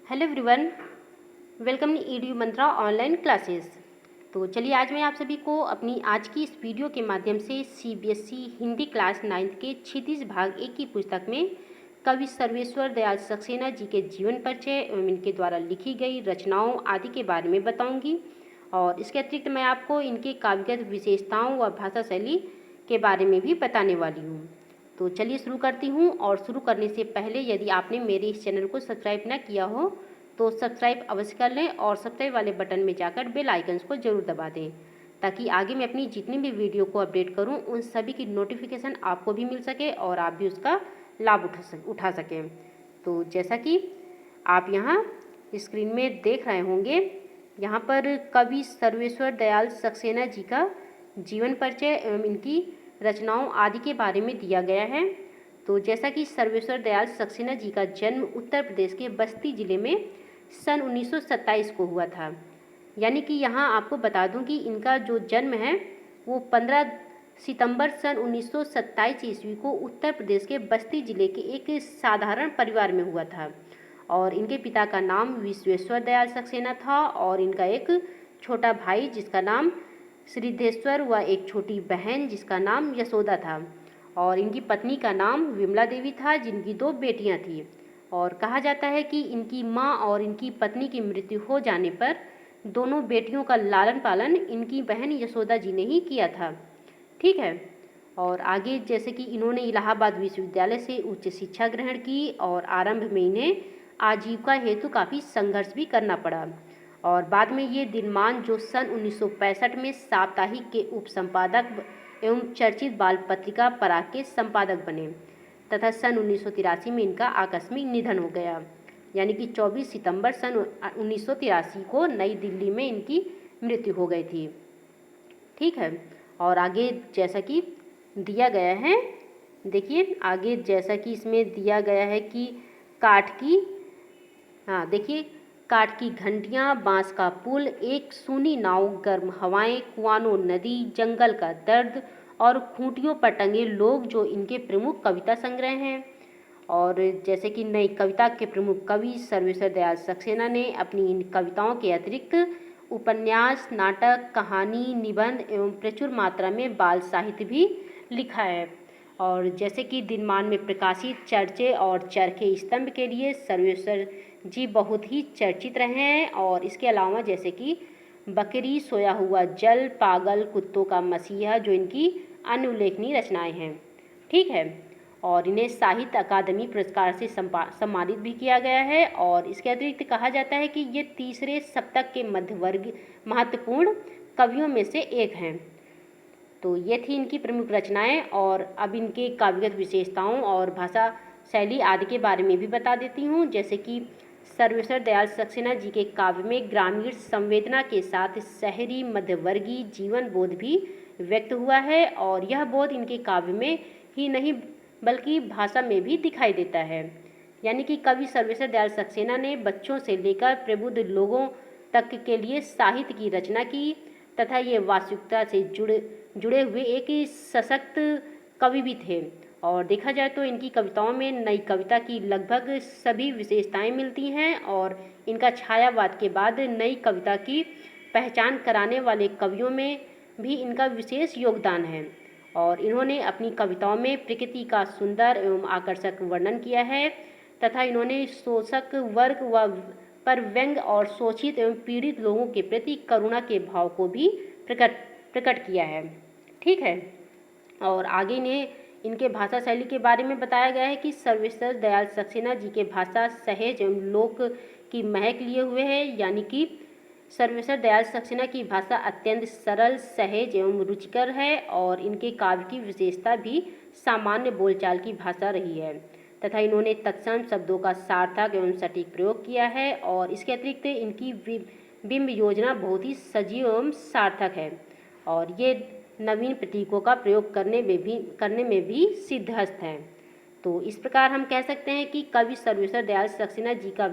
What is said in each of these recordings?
Hello everyone, welcome EDU मंत्रा online classes. तो चलिए आज मैं आप सभी को अपनी आज की इस वीडियो के माध्यम से सीबीएसई हिंदी क्लास 9th के क्षितिज भाग 1 की पुस्तक में कवि सर्वेश्वर दयाल सक्सेना जी के जीवन परिचय एवं इनके द्वारा लिखी गई रचनाओं आदि के बारे में बताऊंगी। और इसके अतिरिक्त मैं आपको इनके काव्यगत विशेषताओं व भाषा शैली के बारे में भी बताने वाली हूँ। तो चलिए शुरू करती हूँ। और शुरू करने से पहले यदि आपने मेरे इस चैनल को सब्सक्राइब न किया हो तो सब्सक्राइब अवश्य कर लें और सब्सक्राइब वाले बटन में जाकर बेल आइकन्स को जरूर दबा दें, ताकि आगे मैं अपनी जितनी भी वीडियो को अपडेट करूँ उन सभी की नोटिफिकेशन आपको भी मिल सके और आप भी उसका लाभ उठा सकें। तो जैसा कि आप यहाँ स्क्रीन में देख रहे होंगे, यहाँ पर कवि सर्वेश्वर दयाल सक्सेना जी का जीवन परिचय एवं इनकी रचनाओं आदि के बारे में दिया गया है। तो जैसा कि सर्वेश्वर दयाल सक्सेना जी का जन्म उत्तर प्रदेश के बस्ती जिले में सन 1927 को हुआ था। यानी कि यहाँ आपको बता दूं कि इनका जो जन्म है वो 15 सितंबर सन 1927 ईस्वी को उत्तर प्रदेश के बस्ती जिले के एक साधारण परिवार में हुआ था। और इनके पिता का नाम विश्वेश्वर दयाल सक्सेना था और इनका एक छोटा भाई जिसका नाम श्रीधेश्वर व एक छोटी बहन जिसका नाम यशोदा था। और इनकी पत्नी का नाम विमला देवी था, जिनकी 2 बेटियां थीं। और कहा जाता है कि इनकी मां और इनकी पत्नी की मृत्यु हो जाने पर दोनों बेटियों का लालन पालन इनकी बहन यशोदा जी ने ही किया था। ठीक है। और आगे जैसे कि इन्होंने इलाहाबाद विश्वविद्यालय से उच्च शिक्षा ग्रहण की और आरंभ में इन्हें आजीविका हेतु काफ़ी संघर्ष भी करना पड़ा। और बाद में ये दिनमान जो सन 1965 में साप्ताहिक के उपसंपादक एवं चर्चित बाल पत्रिका पराग के संपादक बने तथा सन 1983 में इनका आकस्मिक निधन हो गया। यानी कि 24 सितंबर सन 1983 को नई दिल्ली में इनकी मृत्यु हो गई थी। ठीक है। और आगे जैसा कि दिया गया है, देखिए आगे जैसा कि इसमें दिया गया है कि काठ की, हाँ देखिए, काठ की घंटियाँ, बांस का पुल, एक सूनी नाव, गर्म हवाएं, कुआनो नदी, जंगल का दर्द और खूंटियों पर टंगे लोग जो इनके प्रमुख कविता संग्रह हैं। और जैसे कि नई कविता के प्रमुख कवि सर्वेश्वर दयाल सक्सेना ने अपनी इन कविताओं के अतिरिक्त उपन्यास, नाटक, कहानी, निबंध एवं प्रचुर मात्रा में बाल साहित्य भी लिखा है। और जैसे कि दिनमान में प्रकाशित चर्चे और चरखे स्तंभ के लिए सर्वेश्वर जी बहुत ही चर्चित रहे हैं। और इसके अलावा जैसे कि बकरी, सोया हुआ जल, पागल, कुत्तों का मसीहा जो इनकी अन्य उल्लेखनीय रचनाएं हैं। ठीक है। और इन्हें साहित्य अकादमी पुरस्कार से सम्मानित भी किया गया है। और इसके अतिरिक्त कहा जाता है कि ये तीसरे शतक के मध्यवर्ग महत्वपूर्ण कवियों में से एक हैं। तो ये थी इनकी प्रमुख रचनाएं। और अब इनके काव्यगत विशेषताओं और भाषा शैली आदि के बारे में भी बता देती हूँ। जैसे कि सर्वेश्वर दयाल सक्सेना जी के काव्य में ग्रामीण संवेदना के साथ शहरी मध्यवर्गीय जीवन बोध भी व्यक्त हुआ है। और यह बोध इनके काव्य में ही नहीं बल्कि भाषा में भी दिखाई देता है। यानी कि कवि सर्वेश्वर दयाल सक्सेना ने बच्चों से लेकर प्रबुद्ध लोगों तक के लिए साहित्य की रचना की तथा ये वास्तविकता से जुड़े हुए एक सशक्त कवि भी थे। और देखा जाए तो इनकी कविताओं में नई कविता की लगभग सभी विशेषताएं मिलती हैं। और इनका छायावाद के बाद नई कविता की पहचान कराने वाले कवियों में भी इनका विशेष योगदान है। और इन्होंने अपनी कविताओं में प्रकृति का सुंदर एवं आकर्षक वर्णन किया है तथा इन्होंने शोषक वर्ग व पर व्यंग और शोषित एवं पीड़ित लोगों के प्रति करुणा के भाव को भी प्रकट किया है। ठीक है। और आगे ने इनके भाषा शैली के बारे में बताया गया है कि सर्वेश्वर दयाल सक्सेना जी के भाषा सहज एवं लोक की महक लिए हुए है। यानी कि सर्वेश्वर दयाल सक्सेना की भाषा अत्यंत सरल, सहज एवं रुचिकर है। और इनके काव्य की विशेषता भी सामान्य बोलचाल की भाषा रही है तथा इन्होंने तत्सम शब्दों का सार्थक एवं सटीक प्रयोग किया है। और इसके अतिरिक्त इनकी बिंब योजना बहुत ही सजीव एवं सार्थक है। और ये नवीन प्रतीकों का प्रयोग करने में भी सिद्धहस्त हैं। तो इस प्रकार हम कह सकते हैं कि कवि सर्वेश्वर दयाल सक्सेना जी का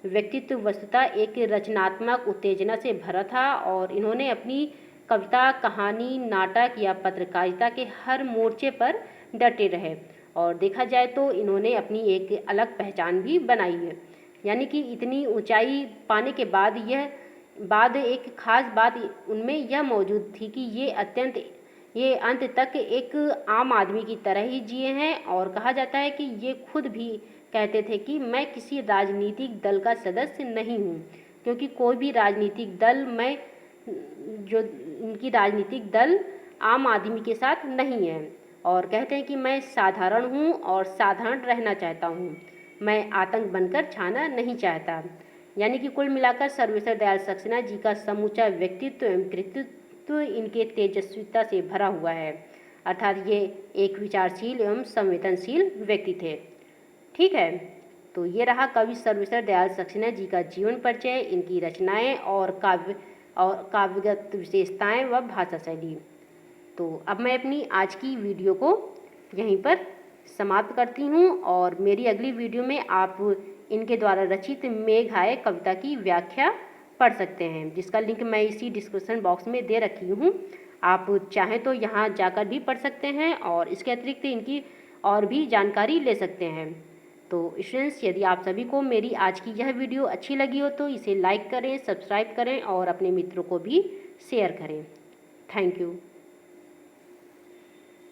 व्यक्तित्व वस्तुतः एक रचनात्मक उत्तेजना से भरा था। और इन्होंने अपनी कविता, कहानी, नाटक या पत्रकारिता के हर मोर्चे पर डटे रहे। और देखा जाए तो इन्होंने अपनी एक अलग पहचान भी बनाई है। यानी कि इतनी ऊंचाई पाने के बाद एक ख़ास बात उनमें यह मौजूद थी कि ये अंत तक एक आम आदमी की तरह ही जिए हैं। और कहा जाता है कि ये खुद भी कहते थे कि मैं किसी राजनीतिक दल का सदस्य नहीं हूँ, क्योंकि कोई भी राजनीतिक दल इनकी राजनीतिक दल आम आदमी के साथ नहीं है। और कहते हैं कि मैं साधारण हूँ और साधारण रहना चाहता हूँ, मैं आतंक बनकर छाना नहीं चाहता। यानी कि कुल मिलाकर सर्वेश्वर दयाल सक्सेना जी का समूचा व्यक्तित्व एवं कृतित्व इनके तेजस्विता से भरा हुआ है, अर्थात ये एक विचारशील एवं संवेदनशील व्यक्ति थे। ठीक है, तो ये रहा कवि सर्वेश्वर दयाल सक्सेना जी का जीवन परिचय, इनकी रचनाएं और काव्यगत विशेषताएं व भाषा शैली। तो अब मैं अपनी आज की वीडियो को यहीं पर समाप्त करती हूँ और मेरी अगली वीडियो में आप इनके द्वारा रचित मेघाय कविता की व्याख्या पढ़ सकते हैं, जिसका लिंक मैं इसी डिस्क्रिप्शन बॉक्स में दे रखी हूँ। आप चाहें तो यहाँ जाकर भी पढ़ सकते हैं और इसके अतिरिक्त इनकी और भी जानकारी ले सकते हैं। तो स्टूडेंट्स, यदि आप सभी को मेरी आज की यह वीडियो अच्छी लगी हो तो इसे लाइक करें, सब्सक्राइब करें और अपने मित्रों को भी शेयर करें। Thank you.